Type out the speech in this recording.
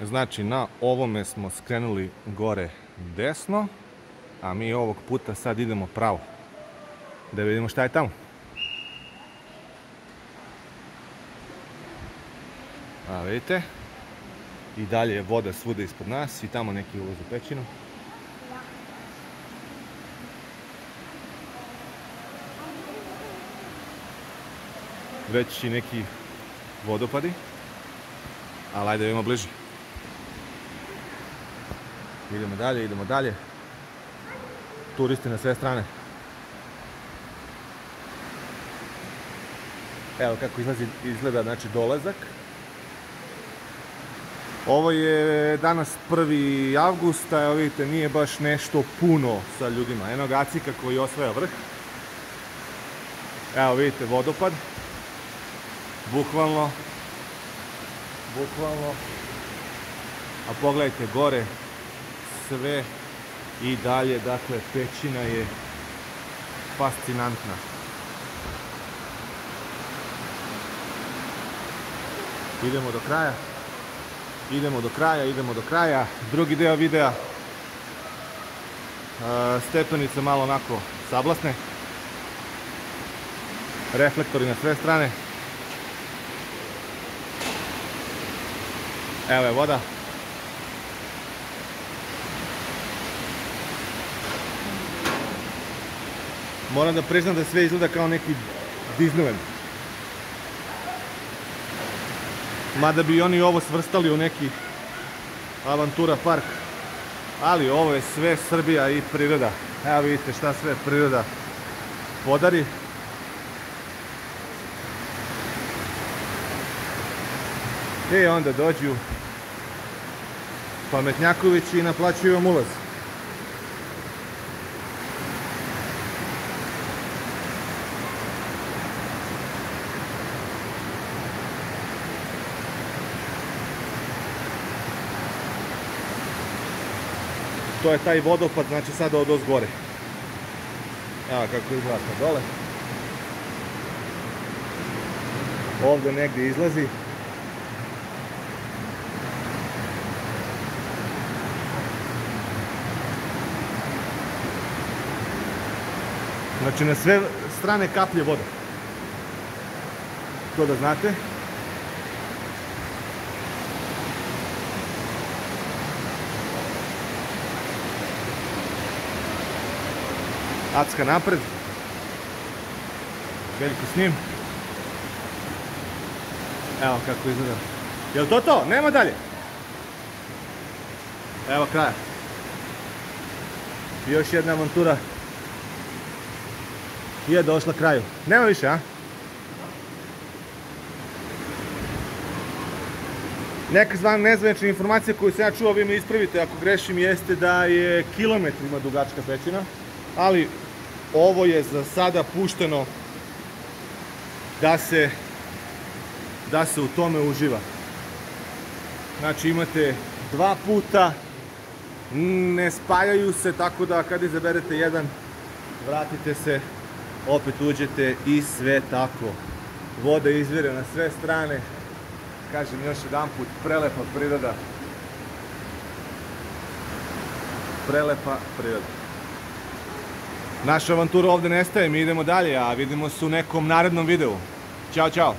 Znači, na ovome smo skrenuli gore desno, a mi ovog puta sad idemo pravo. Da vidimo šta je tamo. A vidite, i dalje je voda svuda ispod nas i tamo neki ulaz u pećinu. Već i neki vodopadi, ali ajde da vidimo bliže. Idemo dalje, idemo dalje. Turisti na sve strane. Evo kako izgleda, znači, dolazak. Ovo je danas 1. avgusta, evo vidite, nije baš nešto puno sa ljudima. Eno ga Acika koji osvaja vrh. Evo vidite vodopad. Bukvalno. A pogledajte gore, sve i dalje, dakle, pećina je fascinantna. Idemo do kraja. Idemo do kraja. Drugi deo videa. Stepenice malo onako sablasne. Reflektori na sve strane. Evo je voda. Moram da priznam da sve izgleda kao neki Disneyland. Mada bi oni ovo svrstali u neki Avantura park. Ali ovo je sve Srbija i priroda. Evo vidite šta sve priroda podari. I onda dođu pametnjakovići i naplaćuju vam ulaz. To je taj vodopad, znači sada od ozgore. Evo kako izgleda dole. Ovdje negdje izlazi. Znači na sve strane kaplje voda. To da znate. Acka napred. Veliko s njim. Evo kako izgleda. Jel to to? Nema dalje. Evo kraja. Još jedna avantura je došla kraju. Nema više, a? Neka nezvanična informacija koju sam ja čuo, vi me ispravite ako grešim, jeste da je kilometrima dugačka pećina, ali ovo je za sada pušteno da se u tome uživa. Znači imate 2 puta, ne spajaju se, tako da kad izaberete jedan, vratite se, opet uđete i sve tako. Voda izvire na sve strane. Kažem još jedan put, prelepa priroda. Prelepa priroda. Naša avantura ovdje nestaje, mi idemo dalje, a vidimo se u nekom narednom videu. Ćao, čao!